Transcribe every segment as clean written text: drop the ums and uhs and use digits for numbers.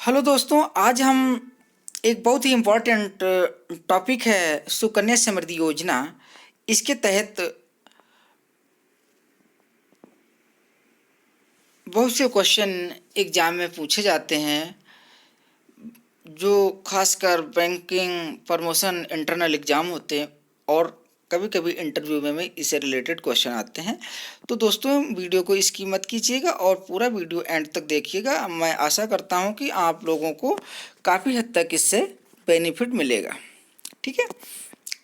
Hello दोस्तों, आज हम एक बहुत ही इम्पोर्टेंट टॉपिक है सुकन्या समृद्धि योजना। इसके तहत बहुत से क्वेश्चन एग्जाम में पूछे जाते हैं, जो खासकर बैंकिंग प्रमोशन इंटरनल एग्ज़ाम होते हैं और कभी कभी इंटरव्यू में इससे रिलेटेड क्वेश्चन आते हैं। तो दोस्तों, वीडियो को इसकी मत कीजिएगा और पूरा वीडियो एंड तक देखिएगा। मैं आशा करता हूं कि आप लोगों को काफ़ी हद तक इससे बेनिफिट मिलेगा। ठीक है,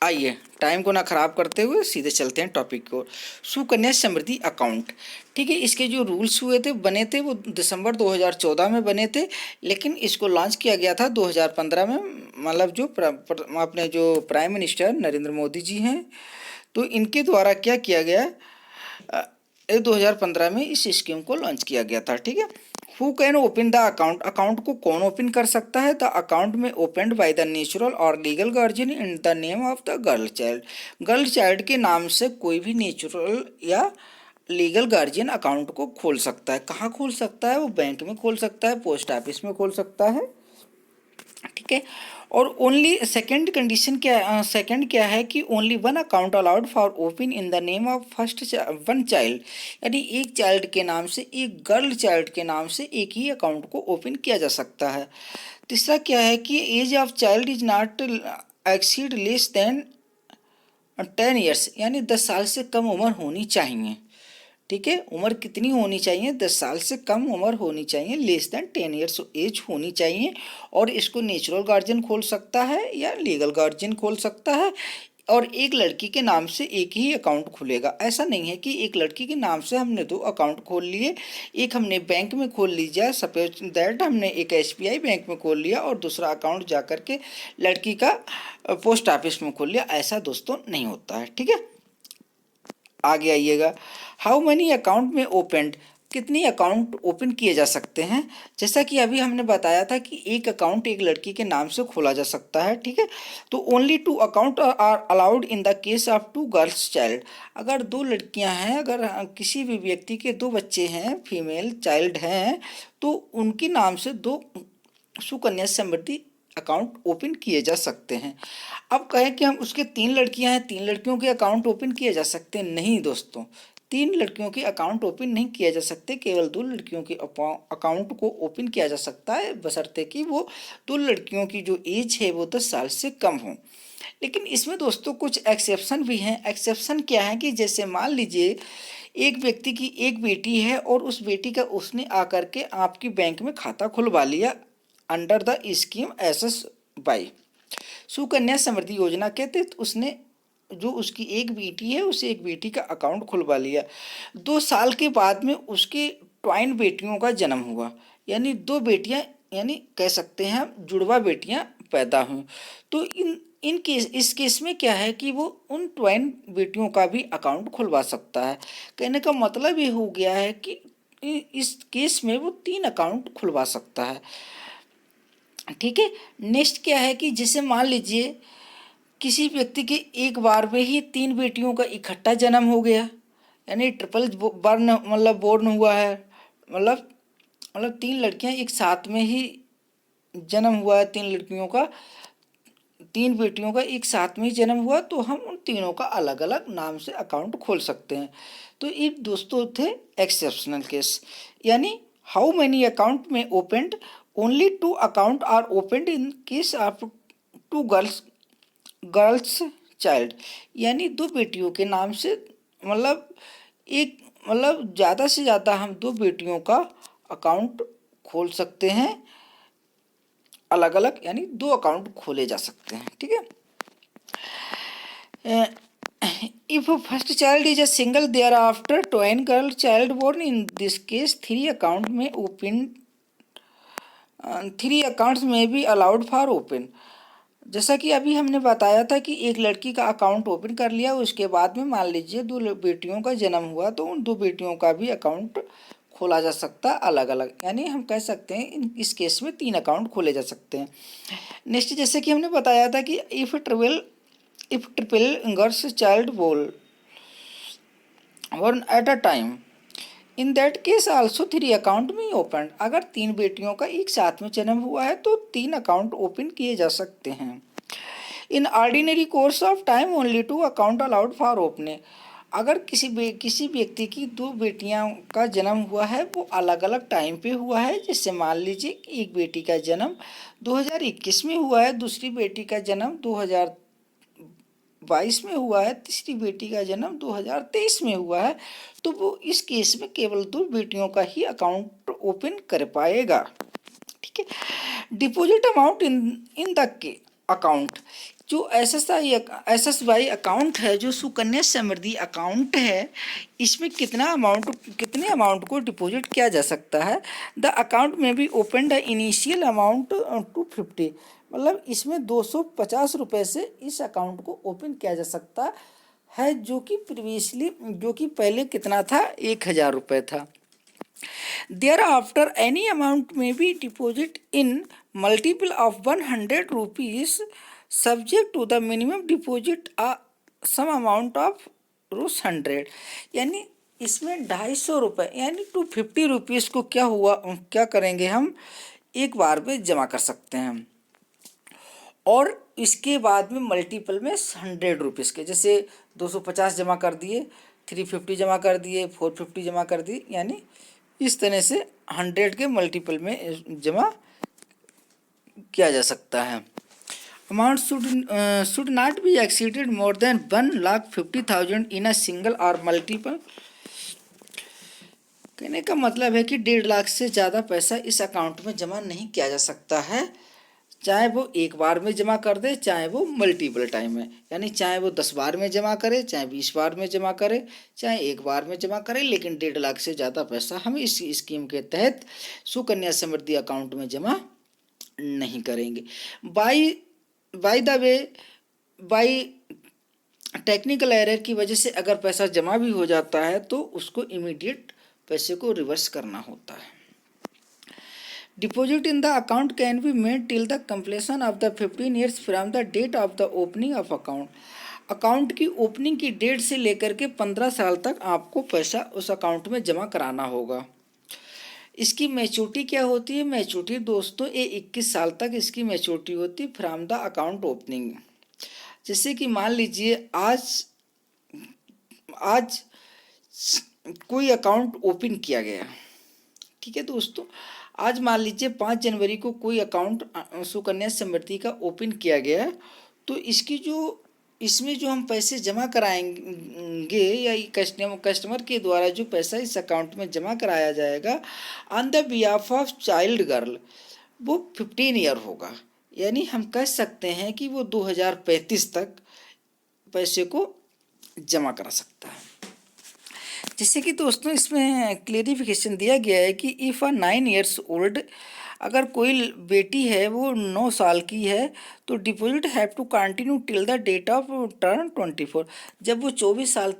आइए टाइम को ना ख़राब करते हुए सीधे चलते हैं टॉपिक को। सुकन्या समृद्धि अकाउंट। ठीक है, इसके जो रूल्स हुए थे बने थे वो दिसंबर 2014 में बने थे, लेकिन इसको लॉन्च किया गया था 2015 में। मतलब जो अपने जो प्राइम मिनिस्टर नरेंद्र मोदी जी हैं, तो इनके द्वारा क्या किया गया, 2015 में इस स्कीम को लॉन्च किया गया था। ठीक है, who can open the account. Account को कौन ओपन कर सकता है? द अकाउंट में ओपनड बाय द नेचुरल और legal guardian in the name of the girl child. Girl child के नाम से कोई भी नेचुरल या लीगल गार्जियन अकाउंट को खोल सकता है। कहाँ खोल सकता है? वो बैंक में खोल सकता है, पोस्ट ऑफिस में खोल सकता है। ठीक है, और ओनली सेकंड कंडीशन क्या, सेकंड क्या है कि only one account allowed for open in the name of first one child. यानी एक चाइल्ड के नाम से, एक गर्ल चाइल्ड के नाम से एक ही अकाउंट को ओपन किया जा सकता है। तीसरा क्या है कि age of child is not exceed less than 10 years, यानी 10 साल से कम उम्र होनी चाहिए। ठीक है, उम्र कितनी होनी चाहिए? 10 साल से कम उम्र होनी चाहिए, लेस देन 10 ईयर्स एज होनी चाहिए। और इसको नेचुरल गार्जियन खोल सकता है या लीगल गार्जियन खोल सकता है। और एक लड़की के नाम से एक ही अकाउंट खुलेगा। ऐसा नहीं है कि एक लड़की के नाम से हमने 2 अकाउंट खोल लिए, एक हमने बैंक में खोल लीजिए, सपोज दैट हमने एक SBI बैंक में खोल लिया और दूसरा अकाउंट जा कर के लड़की का पोस्ट ऑफिस में खोल लिया। ऐसा दोस्तों नहीं होता है। ठीक है, आगे आइएगा। हाउ मनी अकाउंट में ओपनड, कितनी अकाउंट ओपन किए जा सकते हैं? जैसा कि अभी हमने बताया था कि एक अकाउंट एक लड़की के नाम से खोला जा सकता है। ठीक है, तो only 2 account are allowed in the case of 2 girls child. अगर 2 लड़कियां हैं, अगर किसी भी व्यक्ति के 2 बच्चे हैं, फीमेल चाइल्ड हैं, तो उनके नाम से 2 सुकन्या समृद्धि अकाउंट ओपन किए जा सकते हैं। अब कहें कि हम उसके 3 लड़कियां हैं, 3 लड़कियों के अकाउंट ओपन किए जा सकते हैं? नहीं दोस्तों, 3 लड़कियों के अकाउंट ओपन नहीं किया जा सकते, केवल 2 लड़कियों के अकाउंट को ओपन किया जा सकता है, बशर्ते कि वो 2 लड़कियों की जो एज है वो 10 साल से कम हो। लेकिन इसमें दोस्तों कुछ एक्सेप्शन भी हैं। एक्सेप्शन क्या है कि जैसे मान लीजिए एक व्यक्ति की एक बेटी है और उस बेटी का उसने आकर के आपकी बैंक में खाता खुलवा लिया under the scheme SSY, Sukanya Samriddhi Yojana के तहत। उसने जो उसकी एक बेटी है, उसे एक बेटी का अकाउंट खुलवा लिया। 2 साल के बाद में उसके ट्वाइन बेटियों का जन्म हुआ, यानी 2 बेटियां, यानी कह सकते हैं हम जुड़वा बेटियां पैदा हुई। तो इन केस इस केस में क्या है कि वो उन ट्वाइन बेटियों का भी अकाउंट खुलवा सकता है। कहने का मतलब ये हो गया है कि इस केस में वो 3 अकाउंट खुलवा सकता है। ठीक है, नेक्स्ट क्या है कि जैसे मान लीजिए किसी व्यक्ति के एक बार में ही 3 बेटियों का इकट्ठा जन्म हो गया, यानी ट्रिपल बर्न मतलब बोर्न हुआ है। मतलब 3 लड़कियां एक साथ में ही जन्म हुआ है, 3 लड़कियों का, 3 बेटियों का एक साथ में ही जन्म हुआ, तो हम उन तीनों का अलग अलग नाम से अकाउंट खोल सकते हैं। तो ये दोस्तों थे एक्सेप्शनल केस। यानी हाउ मैनी अकाउंट में opened, only 2 account are opened in case of 2 girls child. यानी 2 बेटियों के नाम से, मतलब एक, मतलब ज़्यादा से ज़्यादा हम 2 बेटियों का अकाउंट खोल सकते हैं अलग अलग, यानी 2 अकाउंट खोले जा सकते हैं। ठीक है, if first child is a single thereafter twin girl child born in this case 3 account में ओपन, 3 अकाउंट्स में भी अलाउड फॉर ओपन। जैसा कि अभी हमने बताया था कि एक लड़की का अकाउंट ओपन कर लिया, उसके बाद में मान लीजिए 2 बेटियों का जन्म हुआ, तो उन 2 बेटियों का भी अकाउंट खोला जा सकता है अलग अलग। यानी हम कह सकते हैं इस केस में 3 अकाउंट खोले जा सकते हैं। नेक्स्ट, जैसे कि हमने बताया था कि इफ ट्रिपल गर्ल्स चाइल्ड बोल one at a time, in that case also 3 account में ओपन। अगर 3 बेटियों का एक साथ में जन्म हुआ है तो 3 अकाउंट ओपन किए जा सकते हैं। In ordinary course of time only 2 account allowed for opening. अगर किसी व्यक्ति की 2 बेटियां का जन्म हुआ है, वो अलग अलग टाइम पे हुआ है। जैसे मान लीजिए कि एक बेटी का जन्म 2021 में हुआ है, दूसरी बेटी का जन्म 2022 में हुआ है, तीसरी बेटी का जन्म 2023 में हुआ है, तो वो इस केस में केवल 2 बेटियों का ही अकाउंट ओपन कर पाएगा। ठीक है। Deposit amount in the account, जो एसएसवाई अकाउंट है, जो सुकन्या समृद्धि अकाउंट है, इसमें कितने अमाउंट को डिपॉजिट किया जा सकता है। द अकाउंट में भी ओपन द इनिशियल अमाउंट 250, मतलब इसमें 250 रुपये से इस अकाउंट को ओपन किया जा सकता है, जो कि पहले कितना था, 1000 रुपये था। Thereafter, any amount may be deposited in multiple of 100 rupees, subject to the minimum deposit some amount of ₹100। यानी इसमें 250 रुपये यानी 250 रुपीज़ को क्या करेंगे, हम एक बार में जमा कर सकते हैं। और इसके बाद में मल्टीपल में 100 रुपीज़ के, जैसे 250 जमा कर दिए, 350 जमा कर दिए, 450 जमा कर दिए, यानी इस तरह से 100 के मल्टीपल में जमा किया जा सकता है। Amount should not be exceeded more than 1,50,000 in a single और मल्टीपल। कहने का मतलब है कि 1.5 लाख से ज़्यादा पैसा इस अकाउंट में जमा नहीं किया जा सकता है, चाहे वो एक बार में जमा कर दे, चाहे वो मल्टीपल टाइम में, यानी चाहे वो 10 बार में जमा करे, चाहे 20 बार में जमा करे, चाहे एक बार में जमा करे, लेकिन 1.5 लाख से ज़्यादा पैसा हम इस स्कीम के तहत सुकन्या समृद्धि अकाउंट में जमा नहीं करेंगे। By the way, by technical error की वजह से अगर पैसा जमा भी हो जाता है तो उसको इमीडिएट पैसे को रिवर्स करना होता है। Deposit in the account can be made till the completion of the 15 years from the date of the opening of account। Account की ओपनिंग की डेट से लेकर के 15 साल तक आपको पैसा उस अकाउंट में जमा कराना होगा। इसकी मैच्योरिटी क्या होती है? मैच्योरिटी दोस्तों, ये 21 साल तक इसकी मैच्योरिटी होती है फ्रॉम द अकाउंट ओपनिंग। जैसे कि मान लीजिए आज कोई अकाउंट ओपन किया गया, ठीक है दोस्तों, आज मान लीजिए 5 जनवरी को कोई अकाउंट सुकन्या समृद्धि का ओपन किया गया, तो इसमें जो हम पैसे जमा कराएंगे या कस्टमर के द्वारा जो पैसा इस अकाउंट में जमा कराया जाएगा on the behalf of child girl, वो 15 ईयर होगा। यानी हम कह सकते हैं कि वो 2035 तक पैसे को जमा करा सकता है। जैसे कि दोस्तों इसमें क्लेरिफिकेशन दिया गया है कि इफ़ अ 9 ईयर्स ओल्ड, अगर कोई बेटी है वो 9 साल की है, तो deposit have to continue till the date of turn 24। जब वो 24 साल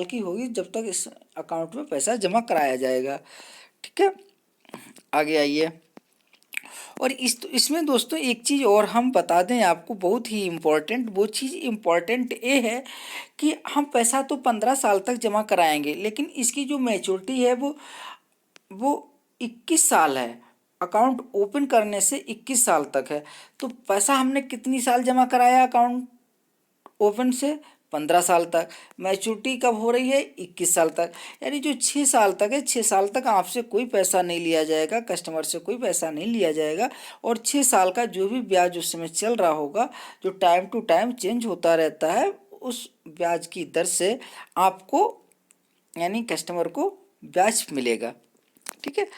की होगी जब तक इस अकाउंट में पैसा जमा कराया जाएगा। ठीक है, आगे आइए। और इसमें दोस्तों एक चीज़ और हम बता दें आपको, बहुत ही इम्पोर्टेंट, वो चीज़ इम्पोर्टेंट ये है कि हम पैसा तो 15 साल तक जमा कराएंगे, लेकिन इसकी जो मैच्योरिटी है वो 21 साल है। अकाउंट ओपन करने से 21 साल तक है, तो पैसा हमने कितनी साल जमा कराया अकाउंट ओपन से? 15 साल तक। मैच्योरिटी कब हो रही है? 21 साल तक। यानी जो 6 साल तक है, 6 साल तक आपसे कोई पैसा नहीं लिया जाएगा, कस्टमर से कोई पैसा नहीं लिया जाएगा, और 6 साल का जो भी ब्याज उस समय चल रहा होगा, जो टाइम टू टाइम चेंज होता रहता है, उस ब्याज की दर से आपको यानी कस्टमर को ब्याज मिलेगा। ठीक है,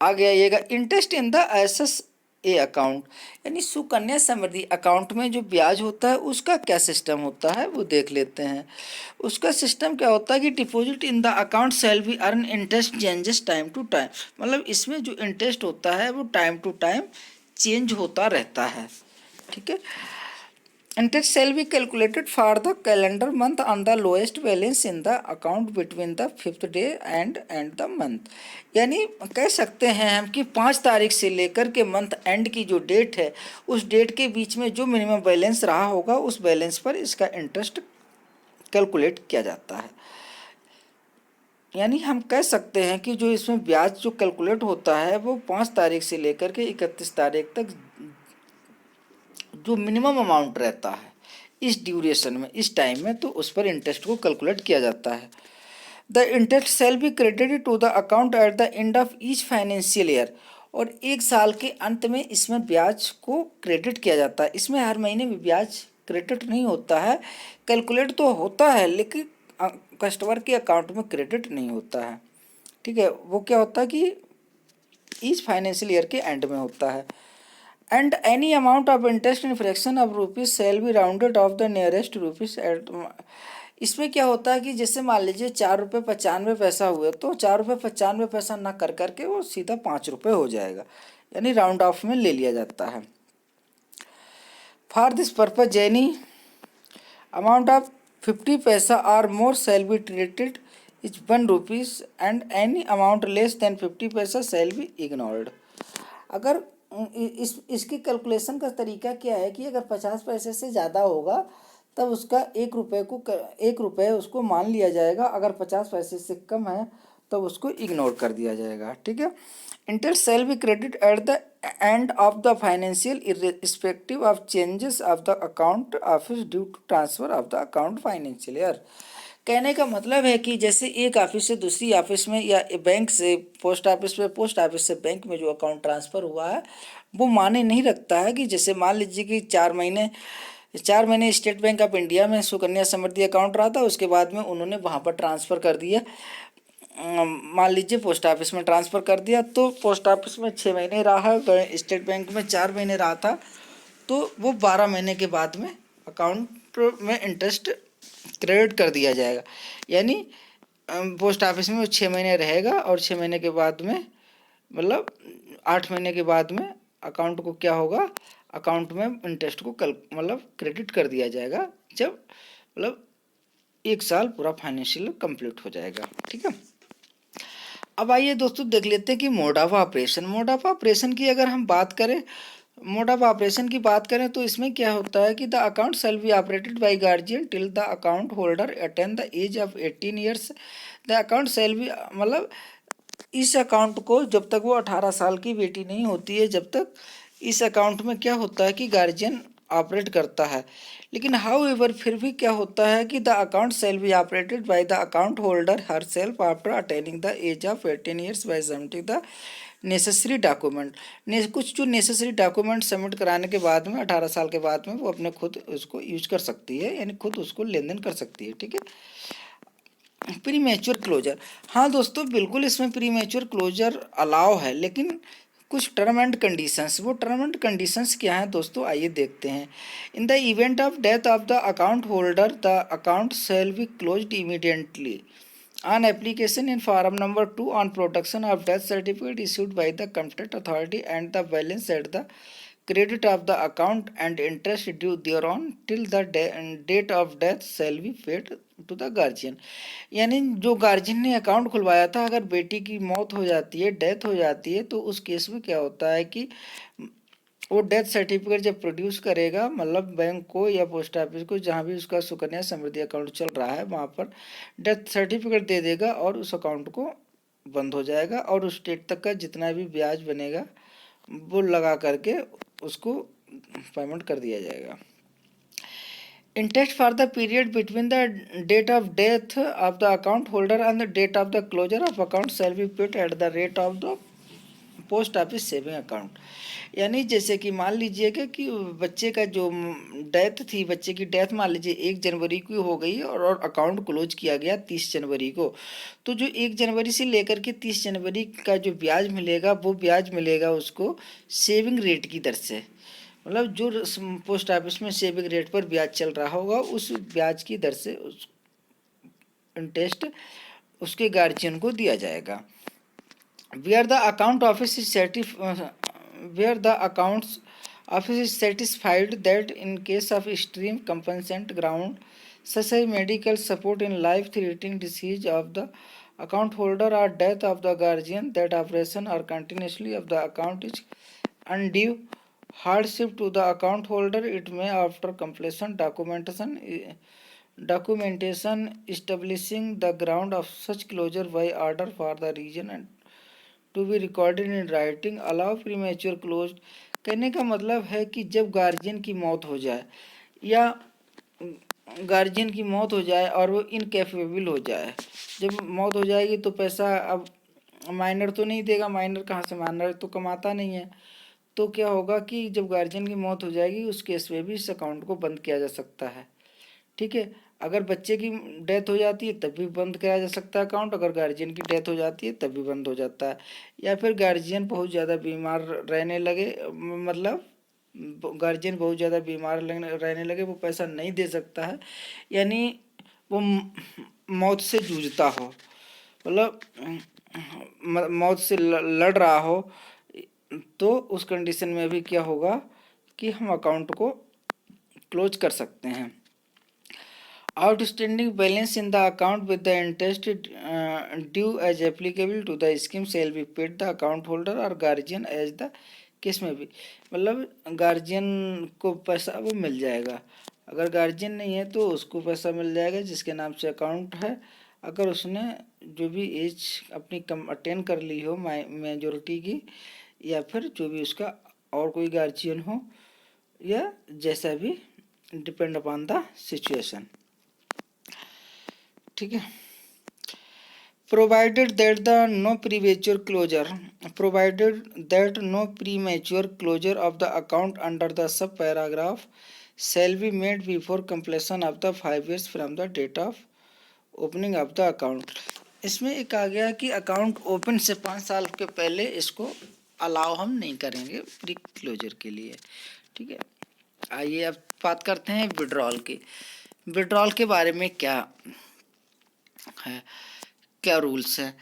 आगे आइएगा। Interest in the SSA account, यानी सुकन्या समृद्धि अकाउंट में जो ब्याज होता है उसका क्या सिस्टम होता है वो देख लेते हैं। उसका सिस्टम क्या होता है कि deposit in the account shall be earn interest changes time to time, मतलब इसमें जो इंटरेस्ट होता है वो टाइम टू टाइम चेंज होता रहता है। ठीक है, interest shall be calculated for the calendar month on the lowest balance in the account between the 5th day and the month। यानी कह सकते हैं हम कि 5 तारीख से लेकर के मंथ एंड की जो डेट है, उस डेट के बीच में जो मिनिमम बैलेंस रहा होगा उस बैलेंस पर इसका इंटरेस्ट कैलकुलेट किया जाता है। यानी हम कह सकते हैं कि जो इसमें ब्याज जो कैलकुलेट होता है वो 5 तारीख से लेकर के 31 तारीख तक जो मिनिमम अमाउंट रहता है इस ड्यूरेशन में, इस टाइम में, तो उस पर इंटरेस्ट को कैलकुलेट किया जाता है। The interest shall be credited to the account at the end of each financial year. और एक साल के अंत में इसमें ब्याज को क्रेडिट किया जाता है। इसमें हर महीने भी ब्याज क्रेडिट नहीं होता है, कैलकुलेट तो होता है लेकिन कस्टमर के अकाउंट में क्रेडिट नहीं होता है। ठीक है, वो क्या होता है कि ईच फाइनेंशियल ईयर के एंड में होता है। And any amount of interest in fraction of rupees shall be rounded off the nearest rupees at. इसमें क्या होता है कि जैसे मान लीजिए 4 रुपये 95 पैसा हुए तो 4 रुपये 95 पैसा ना कर करके वो सीधा 5 रुपये हो जाएगा, यानी राउंड ऑफ में ले लिया जाता है। For this purpose any amount of 50 paisa और more shall be treated is 1 rupees and any amount less than 50 paisa shall be ignored. अगर इसकी कैलकुलेशन का तरीका क्या है कि अगर 50 पैसे से ज़्यादा होगा तब उसका 1 रुपये उसको मान लिया जाएगा, अगर 50 पैसे से कम है तब उसको इग्नोर कर दिया जाएगा। ठीक है, interest shall be credit at the end of the financial irrespective of changes of the account office due to transfer of the account financial year. कहने का मतलब है कि जैसे एक ऑफिस से दूसरी ऑफिस में या बैंक से पोस्ट ऑफिस में, पोस्ट ऑफिस से बैंक में जो अकाउंट ट्रांसफ़र हुआ है वो माने नहीं रखता है कि जैसे मान लीजिए कि 4 महीने स्टेट बैंक ऑफ इंडिया में सुकन्या समृद्धि अकाउंट रहा था, उसके बाद में उन्होंने वहाँ पर ट्रांसफ़र कर दिया, मान लीजिए पोस्ट ऑफिस में ट्रांसफ़र कर दिया, तो पोस्ट ऑफिस में 6 महीने रहा है, स्टेट बैंक में 4 महीने रहा था, तो वो 12 महीने के बाद में अकाउंट में इंटरेस्ट क्रेडिट कर दिया जाएगा। यानी पोस्ट ऑफिस में वो 6 महीने रहेगा और 6 महीने के बाद में मतलब 8 महीने के बाद में अकाउंट को क्या होगा, अकाउंट में इंटरेस्ट को मतलब क्रेडिट कर दिया जाएगा जब मतलब 1 साल पूरा फाइनेंशियल कंप्लीट हो जाएगा। ठीक है, अब आइए दोस्तों देख लेते हैं कि mode of operation. Mode of operation की अगर हम बात करें, मोड ऑफ ऑपरेशन की बात करें तो इसमें क्या होता है कि the account shall be operated by guardian till the account holder attain the age of 18 years. The account shall be मतलब इस अकाउंट को जब तक वो 18 साल की बेटी नहीं होती है, जब तक इस अकाउंट में क्या होता है कि गार्जियन ऑपरेट करता है। लेकिन हाउ एवर फिर भी क्या होता है कि the account shall be operated by the account holder herself after attaining the age of 18 years by submitting the necessary document. कुछ जो नेसेसरी डॉक्यूमेंट सबमिट कराने के बाद में 18 साल के बाद में वो अपने खुद उसको यूज कर सकती है, यानी खुद उसको लेन देन कर सकती है। ठीक है, प्री मैच्योर क्लोजर, हाँ दोस्तों बिल्कुल इसमें प्री मैच्योर क्लोजर अलाउ है, लेकिन कुछ टर्म एंड कंडीशंस। वो टर्म एंड कंडीशंस क्या हैं दोस्तों, आइए देखते हैं। In the event of death of the account holder the account shall be closed immediately on application in form number 2 on production of death certificate issued by the competent authority and the balance at the credit of the account and interest due thereon till the date of death shall be paid to the guardian। यानी जो guardian ने account खुलवाया था, अगर बेटी की मौत हो जाती है, डेथ हो जाती है, तो उस केस में क्या होता है कि वो डेथ सर्टिफिकेट जब प्रोड्यूस करेगा, मतलब बैंक को या पोस्ट ऑफिस को, जहाँ भी उसका सुकन्या समृद्धि अकाउंट चल रहा है वहाँ पर डेथ सर्टिफिकेट दे देगा और उस अकाउंट को बंद हो जाएगा और उस डेट तक का जितना भी ब्याज बनेगा वो लगा करके उसको पेमेंट कर दिया जाएगा। Interest for the period between the date of death of the account holder and the date of the closure of account shall be paid at the rate of the post office saving account. यानी जैसे कि मान लीजिएगा कि बच्चे का जो death थी, बच्चे की डेथ मान लीजिए 1 जनवरी की हो गई और अकाउंट क्लोज किया गया 30 जनवरी को, तो जो 1 जनवरी से लेकर के 30 जनवरी का जो ब्याज मिलेगा वो ब्याज मिलेगा उसको सेविंग रेट की दर से। मतलब जो पोस्ट ऑफिस में सेविंग रेट पर ब्याज चल रहा होगा उस ब्याज की दर से उस इंटरेस्ट उसके गार्जियन को दिया जाएगा। where the account office is where the accounts office is satisfied that in case of extreme compensant ground such as medical support in life threatening disease of the account holder or death of the guardian, that operation or continuously of the account is undue hardship to the account holder, it may after completion documentation documentation establishing the ground of such closure by order for the reason and to be recorded in writing allow premature close. कहने का मतलब है कि जब guardian की मौत हो जाए या गार्जियन की मौत हो जाए और वो इनकेपेबल हो जाए, जब मौत हो जाएगी तो पैसा अब माइनर तो नहीं देगा, माइनर कहाँ से, माइनर तो कमाता नहीं है। तो क्या होगा कि जब गार्जियन की मौत हो जाएगी उस केस में भी इस अकाउंट को बंद किया जा सकता है। ठीक है, अगर बच्चे की डेथ हो जाती है तब भी बंद कराया जा सकता है अकाउंट, अगर गार्जियन की डेथ हो जाती है तब भी बंद हो जाता है। या फिर गार्जियन बहुत ज़्यादा बीमार रहने लगे, मतलब गार्जियन बहुत ज़्यादा बीमार रहने लगे, वो पैसा नहीं दे सकता है, यानी वो मौत से जूझता हो, मतलब मौत से लड़ रहा हो, तो उस कंडीशन में भी क्या होगा कि हम अकाउंट को क्लोज कर सकते हैं। Outstanding balance in the account with the interest due as applicable to the scheme shall be paid the account holder or guardian as the case में भी, मतलब गार्जियन को पैसा वो मिल जाएगा, अगर गार्जियन नहीं है तो उसको पैसा मिल जाएगा जिसके नाम से अकाउंट है, अगर उसने जो भी एज अपनी कम अटेन कर ली हो मेजोरिटी की, या फिर जो भी उसका और कोई गार्जियन हो, या जैसा भी, डिपेंड अपॉन द सिचुएशन। ठीक है, provided that the no premature closure, provided that no premature closure of the account under the sub paragraph shall be made before completion of the 5 years from the date of opening of the account। इसमें एक आ गया कि account open से 5 साल के पहले इसको allow हम नहीं करेंगे प्री क्लोजर के लिए। ठीक है, आइए अब बात करते हैं विड्रॉल की। विड्रॉल के बारे में क्या है, क्या रूल्स है।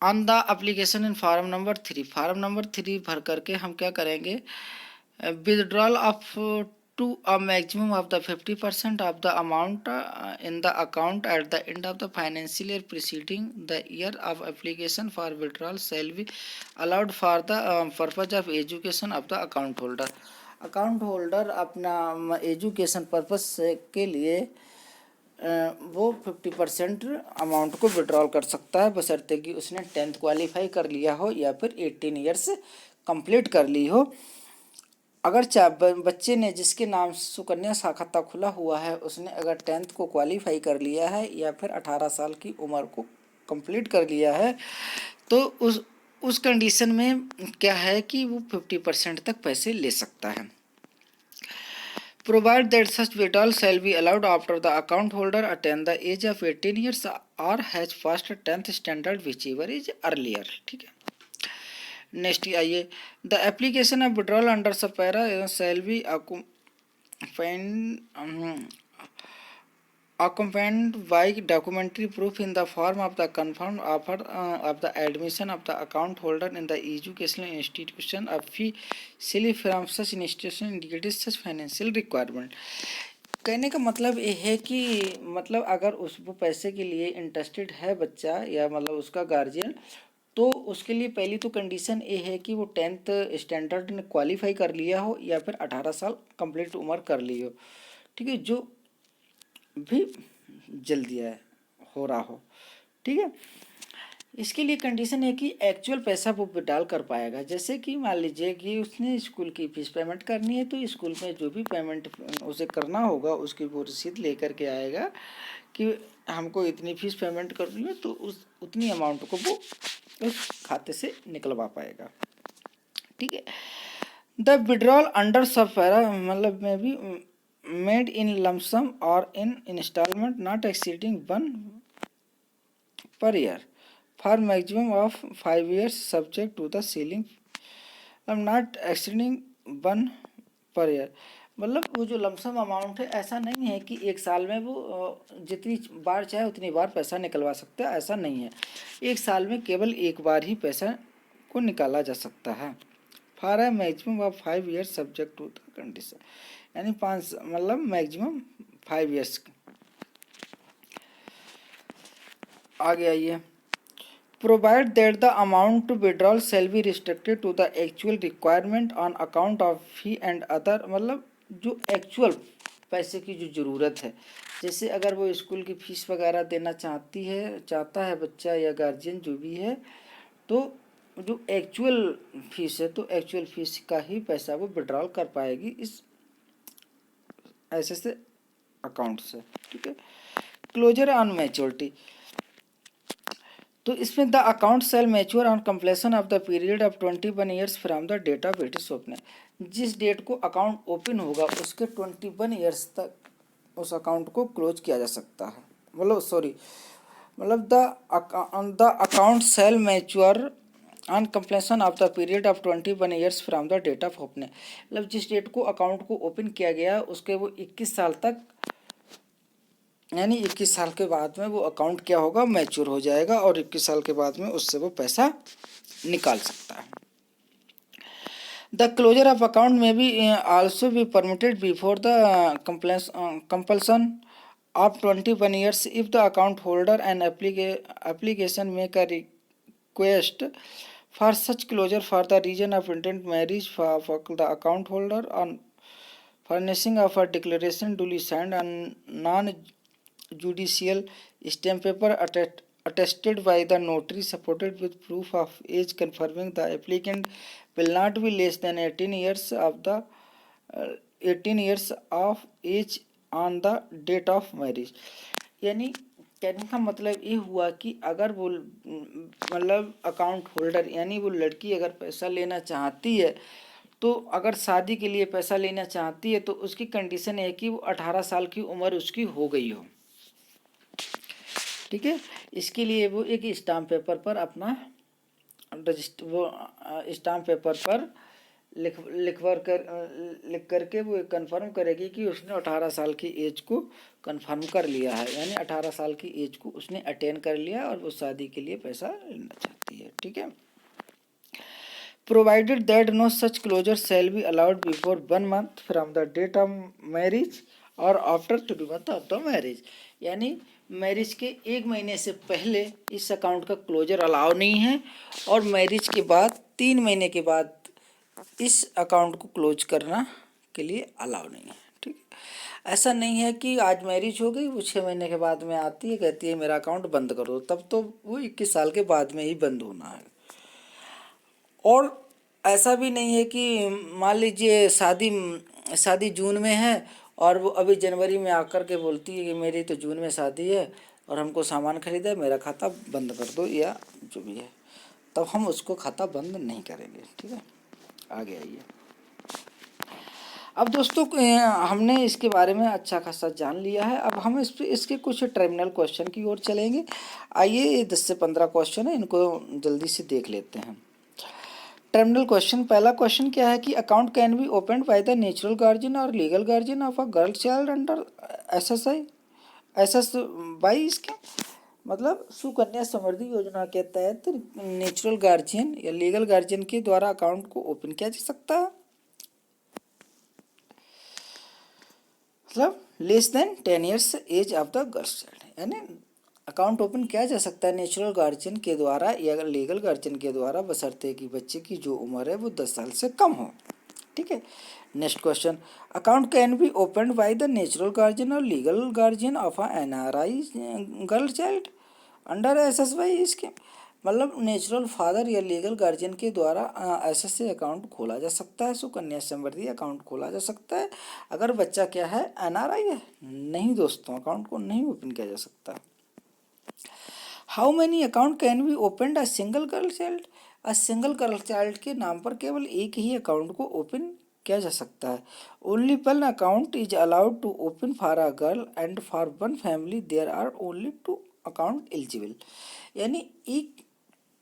On the application in form number 3, form number 3 भर करके हम क्या करेंगे, withdrawal of to a maximum of the 50% of the amount in the account at the end of the financial year preceding the year of application for withdrawal shall be allowed for the purpose of education of the account holder. Account holder अपना education purpose के लिए वो 50% amount को withdrawal कर सकता है, बशर्ते कि उसने 10th क्वालिफाई कर लिया हो या फिर 18 ईयर्स कंप्लीट कर ली हो। अगर बच्चे ने जिसके नाम सुकन्या खाता खुला हुआ है उसने अगर 10th को क्वालिफाई कर लिया है या फिर 18 साल की उम्र को कंप्लीट कर लिया है, तो उस कंडीशन में क्या है कि वो 50% तक पैसे ले सकता है। Provide that such withdrawal shall be allowed after the account holder attain the age of 18 years or has passed 10th standard whichever is earlier। ठीक है, नेक्स्ट आइए, the application of withdrawal under subpara shall be accompanied by documentary proof in the form of the confirmed offer of the admission of the account holder in the educational institution of fee slip from such institution indicated such financial requirement। कहने का मतलब ये है कि मतलब अगर उस वो पैसे के लिए इंटरेस्टेड है बच्चा या मतलब उसका गार्जियन, तो उसके लिए पहली तो कंडीशन ये है कि वो 10th स्टैंडर्ड ने क्वालिफाई कर लिया हो या फिर 18 साल कंप्लीट उम्र कर ली हो। ठीक है, जो भी जल्दी है हो रहा हो। ठीक है, इसके लिए कंडीशन है कि एक्चुअल पैसा वो विड्रॉल कर पाएगा। जैसे कि मान लीजिए कि उसने स्कूल की फीस पेमेंट करनी है, तो स्कूल में जो भी पेमेंट उसे करना होगा उसकी वो रसीद लेकर के आएगा कि हमको इतनी फीस पेमेंट करनी है, तो उस उतनी अमाउंट को वो उस खाते से निकलवा पाएगा। ठीक है, the withdrawal under sub para मतलब में भी मेड इन लमसम और इन instalment not exceeding 1 per year for maximum of 5 years subject to the ceiling not exceeding 1 per year. मतलब वो जो लमसम अमाउंट है ऐसा नहीं है कि एक साल में वो जितनी बार चाहे उतनी बार पैसा निकलवा सकते हैं, ऐसा नहीं है। एक साल में केवल एक बार ही पैसा को निकाला जा सकता है। For a maximum of 5 years subject to the condition, यानी 5 मतलब मैक्सिमम 5 years। आगे आइए, provide that the amount withdrawal shall be restricted to the actual requirement on account of fee and other, मतलब जो एक्चुअल पैसे की जो ज़रूरत है, जैसे अगर वो स्कूल की फ़ीस वगैरह देना चाहता है बच्चा या गार्जियन जो भी है, तो जो एक्चुअल फ़ीस है तो एक्चुअल फ़ीस का ही पैसा वो विड्रॉल कर पाएगी इस ऐसे से अकाउंट से। ठीक है। क्लोजर ऑन मैच्योरिटी, तो इसमें the account shall mature on completion of the period of 21 years from the date of it is open. जिस डेट को अकाउंट ओपन होगा उसके 21 ईयर्स तक उस अकाउंट को क्लोज किया जा सकता है। मतलब the account shall mature on completion of the period of 21 years from the date of open. मतलब जिस डेट को अकाउंट को ओपन किया गया उसके वो 21 साल तक, यानी 21 साल के बाद में वो अकाउंट क्या होगा, मैच्योर हो जाएगा और 21 साल के बाद में उससे वो पैसा निकाल सकता है। द क्लोजर ऑफ अकाउंट में भी also be permitted before the compulsion of 21 years if the account holder and application make a request for such closure for the reason of intent marriage for the account holder on furnishing of a declaration duly signed and non-judicial stamp paper attested by the notary supported with proof of age confirming the applicant will not be less than 18 years of the 18 years of age on the date of marriage. यानी कहने का मतलब ये हुआ कि अगर वो मतलब अकाउंट होल्डर यानी वो लड़की अगर पैसा लेना चाहती है, तो अगर शादी के लिए पैसा लेना चाहती है तो उसकी कंडीशन है कि वो 18 साल की उम्र उसकी हो गई हो। ठीक है। इसके लिए वो एक स्टाम्प पेपर पर अपना स्टाम्प पेपर पर लिख करके वो कंफर्म करेगी कि उसने 18 साल की एज को कंफर्म कर लिया है, यानी 18 साल की एज को उसने अटेन कर लिया और वो शादी के लिए पैसा लेना चाहती है। ठीक है। Provided that no such closure shall be allowed before 1 month from the date of marriage और after 3 months of the marriage. यानी मैरिज के 1 महीने से पहले इस अकाउंट का क्लोजर अलाउ नहीं है और मैरिज के बाद 3 महीने के बाद इस अकाउंट को क्लोज करना के लिए अलाउ नहीं है। ठीक है। ऐसा नहीं है कि आज मैरिज हो गई वो 6 महीने के बाद में आती है कहती है मेरा अकाउंट बंद कर दो, तब तो वो 21 साल के बाद में ही बंद होना है। और ऐसा भी नहीं है कि मान लीजिए शादी जून में है और वो अभी जनवरी में आकर के बोलती है कि मेरी तो जून में शादी है और हमको सामान खरीदा है, मेरा खाता बंद कर दो या जो भी है, तब हम उसको खाता बंद नहीं करेंगे। ठीक है। आगे आइए। अब दोस्तों हमने इसके बारे में अच्छा खासा जान लिया है। अब हम इसके कुछ टर्मिनल क्वेश्चन की ओर चलेंगे। आइए 10 से 15 क्वेश्चन है, इनको जल्दी से देख लेते हैं। टर्मिनल क्वेश्चन, पहला क्वेश्चन क्या है कि account can be open by the natural guardian और legal guardian of a girl child under S by. इसके मतलब सुकन्या समृद्धि योजना के तहत नेचुरल गार्जियन या लीगल गार्जियन के द्वारा अकाउंट को ओपन किया जा सकता है, मतलब less than 10 years age of the girl child. यानी अकाउंट ओपन किया जा सकता है नेचुरल गार्जियन के द्वारा या लीगल गार्जियन के द्वारा बशर्ते कि बच्चे की जो उम्र है वो 10 साल से कम हो। ठीक है। Next question, account can be open by the natural guardian और legal guardian of a NRI girl child under SSY scheme. मतलब नेचुरल फादर या लीगल गार्जियन के द्वारा SS से अकाउंट खोला जा सकता है, सुकन्या समृद्धि अकाउंट खोला जा सकता है अगर बच्चा क्या है, NRI है। नहीं दोस्तों, अकाउंट को नहीं ओपन किया जा सकता। How many account can be open a single girl child. A single girl child के नाम पर केवल एक ही अकाउंट को ओपन किया जा सकता है। Only one account is allowed to open for a girl and for one family there are only 2 account eligible. यानी एक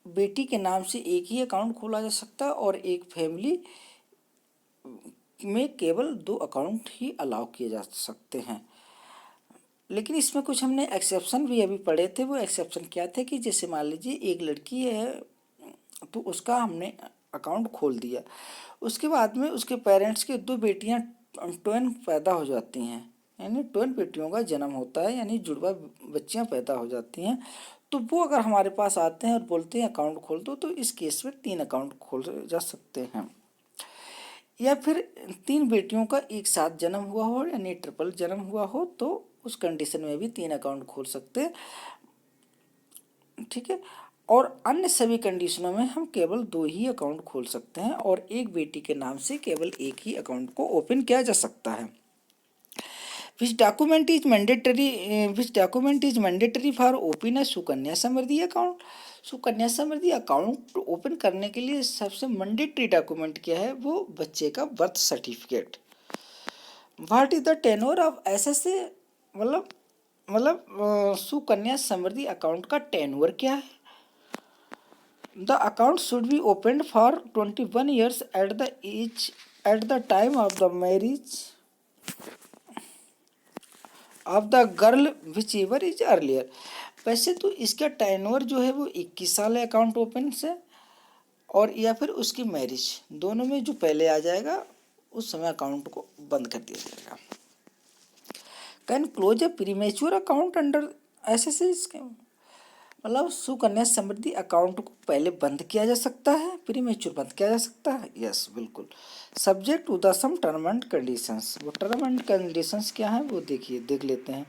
बेटी के नाम से एक ही अकाउंट खोला जा सकता है और एक फैमिली में केवल 2 अकाउंट ही अलाउ किए जा सकते हैं। लेकिन इसमें कुछ हमने एक्सेप्शन भी अभी पढ़े थे। वो एक्सेप्शन क्या थे कि जैसे मान लीजिए एक लड़की है तो उसका हमने अकाउंट खोल दिया, उसके बाद में उसके पेरेंट्स के 2 बेटियां ट्विन पैदा हो जाती हैं, यानी ट्विन बेटियों का जन्म होता है, यानी जुड़वा बच्चियां पैदा हो जाती हैं। तो वो अगर हमारे पास आते हैं और बोलते हैं अकाउंट खोल दो, तो इस केस में 3 अकाउंट खोल जा सकते हैं। या फिर 3 बेटियों का एक साथ जन्म हुआ हो यानी ट्रिपल जन्म हुआ हो तो उस कंडीशन में भी 3 अकाउंट खोल सकते हैं, ठीक है। और अन्य सभी कंडीशनों में हम केवल 2 ही अकाउंट खोल सकते हैं और एक बेटी के नाम से केवल एक ही अकाउंट को ओपन किया जा सकता है। Which document is mandatory for open a Sukanya Samriddhi account? Sukanya Samriddhi account open करने के लिए सबसे मैंडेटरी डॉक्यूमेंट क्या है? वो बच्चे का birth certificate. What is the tenure of SSA? मतलब सुकन्या समृद्धि अकाउंट का टेन्योर क्या है? The account should be opened for 21 years at the time of the marriage of the girl which ever is earlier. वैसे तो इसका टेन्योर जो है वो 21 साल है अकाउंट ओपन से, और या फिर उसकी मैरिज, दोनों में जो पहले आ जाएगा उस समय अकाउंट को बंद कर दिया जाएगा। Can close a premature account under SSA scheme? मतलब सुकन्या समृद्धि अकाउंट को पहले बंद किया जा सकता है, प्रीमेच्योर बंद किया जा सकता है, यस बिल्कुल, subject to the some term and conditions. वो टर्म एंड कंडीशंस क्या है वो देख लेते हैं।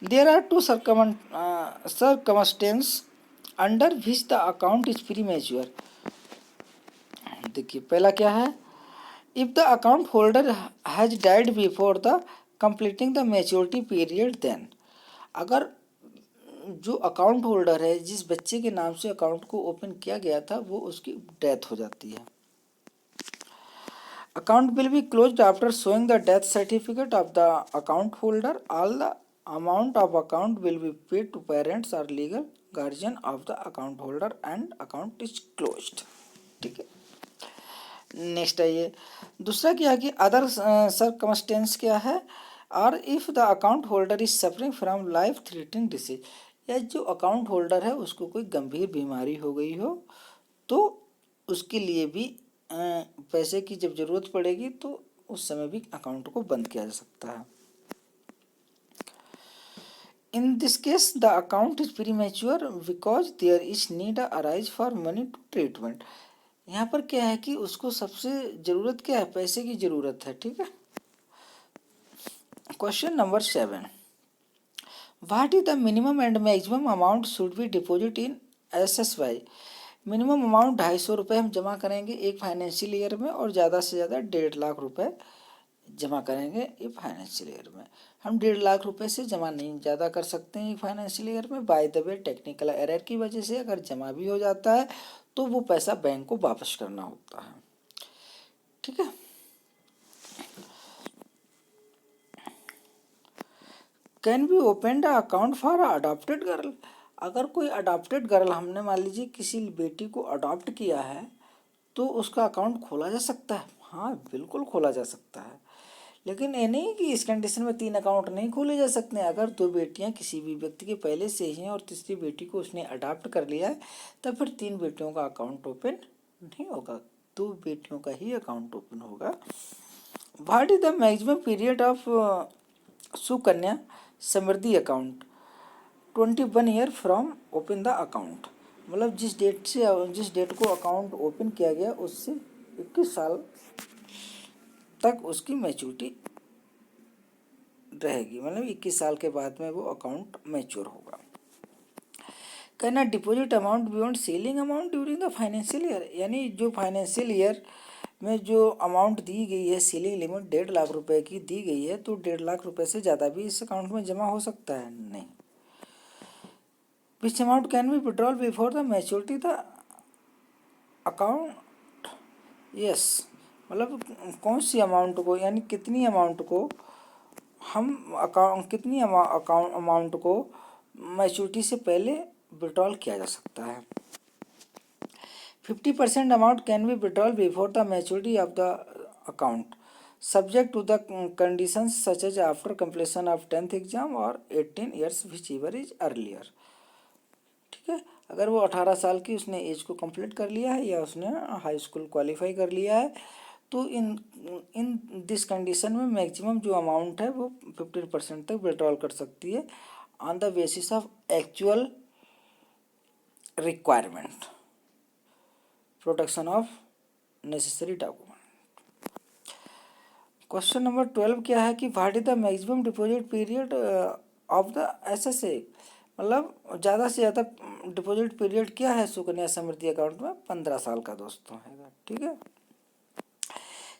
There are 2 circumstance under which the account is premature. देखिए पहला क्या है, if the account holder has died before the completing the maturity period then. अगर जो अकाउंट होल्डर है, जिस बच्चे के नाम से अकाउंट को ओपन किया गया था, वो उसकी डेथ हो जाती है। Account will be closed after showing the death certificate of the account holder. All the amount of account will be paid to parents और legal guardian of the account holder and account is closed, ठीक है। Next है ये दूसरा क्या है कि other circumstance क्या है, और if the account holder is suffering from life threatening disease, या जो अकाउंट होल्डर है उसको कोई गंभीर बीमारी हो गई हो तो उसके लिए भी पैसे की जब जरूरत पड़ेगी तो उस समय भी अकाउंट को बंद किया जा सकता है। In this case the account is premature because there is need arise for money to treatment. यहाँ पर क्या है कि उसको सबसे जरूरत क्या है, पैसे की जरूरत है, ठीक है। Question number 7, what is the minimum and maximum amount should be deposit in SSY. Minimum amount 250 रुपये हम जमा करेंगे एक फाइनेंशियल ईयर में, और ज़्यादा से ज़्यादा 1.5 लाख रुपए जमा करेंगे एक फाइनेंशियल ईयर में। हम 1.5 लाख रुपए से जमा नहीं ज़्यादा कर सकते हैं एक फाइनेंशियल ईयर में। Bye the way technical error की वजह से अगर जमा भी हो जाता है तो वो पैसा बैंक को वापस करना होता है, ठीक है। Can be open the account for adopted girl. अगर कोई अडॉप्टेड गर्ल, हमने मान लीजिए किसी बेटी को अडॉप्ट किया है, तो उसका अकाउंट खोला जा सकता है, हाँ बिल्कुल खोला जा सकता है। लेकिन ये नहीं कि इस कंडीशन में 3 अकाउंट नहीं खोले जा सकते हैं। अगर 2 बेटियां किसी भी व्यक्ति के पहले से ही हैं और तीसरी बेटी को उसने अडॉप्ट कर लिया है, तब फिर 3 बेटियों का अकाउंट ओपन नहीं होगा, 2 बेटियों का ही अकाउंट ओपन होगा। What is the maximum period of Sukanya Samriddhi account? 21 year from open the account. मतलब जिस डेट को अकाउंट ओपन किया गया उससे 21 साल तक उसकी मैच्योरिटी रहेगी, मतलब 21 साल के बाद में वो अकाउंट मैच्योर होगा। Can a deposit amount beyond ceiling amount during the financial year. यानी जो फाइनेंशियल ईयर में जो अमाउंट दी गई है, सीलिंग लिमिट 1.5 लाख रुपए की दी गई है, तो 1.5 लाख रुपए से ज़्यादा भी इस अकाउंट में जमा हो सकता है, नहीं। विच amount can be withdrawal before the maturity the account, yes. मतलब कौन सी अमाउंट को, यानी कितनी अमाउंट को हम अमाउंट को मैच्योरिटी से पहले विड्रॉल किया जा सकता है। 50% amount can be withdrawal before the maturity of the account subject to the conditions such as after completion of 10th exam और 18 years whichever is earlier, ठीक है। अगर वो 18 साल की उसने एज को कंप्लीट कर लिया है या उसने हाई स्कूल क्वालिफाई कर लिया है, तो इन दिस कंडीशन में मैक्सिमम जो अमाउंट है वो 15% तक विड्रॉल कर सकती है on the basis of actual requirement, production of necessary document. Question number 12 क्या है कि what is the maximum deposit period of the SSA, मतलब ज़्यादा से ज़्यादा डिपॉजिट पीरियड क्या है सुकन्या समृद्धि अकाउंट में? 15 साल का दोस्तों है, ठीक है।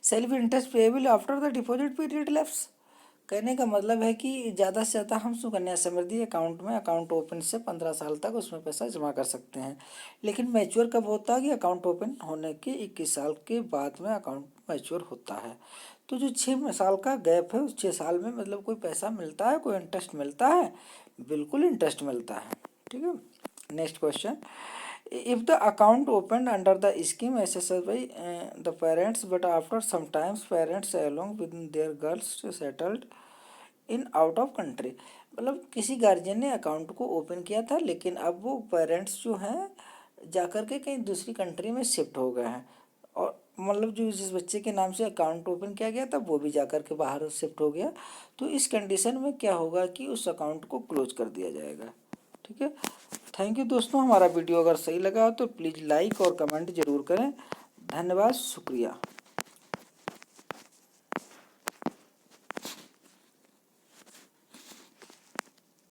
Self interest payable after the deposit period lapse, कहने का मतलब है कि ज़्यादा से ज़्यादा हम सुकन्या समृद्धि अकाउंट में अकाउंट ओपन से 15 साल तक उसमें पैसा जमा कर सकते हैं। लेकिन मैच्योर कब होता है? कि अकाउंट ओपन होने के 21 साल के बाद में अकाउंट मैच्योर होता है। तो जो 6 साल का गैप है उस 6 साल में मतलब कोई पैसा मिलता है, कोई इंटरेस्ट मिलता है? बिल्कुल इंटरेस्ट मिलता है, ठीक है। Next question, if the account opened under the scheme SSS by the parents but after some times parents along with their girls settled in out of country, मतलब किसी गार्जियन ने अकाउंट को ओपन किया था लेकिन अब वो पेरेंट्स जो हैं जाकर के कहीं दूसरी कंट्री में शिफ्ट हो गए हैं, और मतलब जो जिस बच्चे के नाम से अकाउंट ओपन किया गया था वो भी जाकर के बाहर शिफ्ट हो गया, तो इस कंडीशन में क्या होगा कि उस अकाउंट को क्लोज कर दिया जाएगा, ठीक है। थैंक यू दोस्तों, हमारा वीडियो अगर सही लगा तो प्लीज़ लाइक और कमेंट ज़रूर करें। धन्यवाद, शुक्रिया।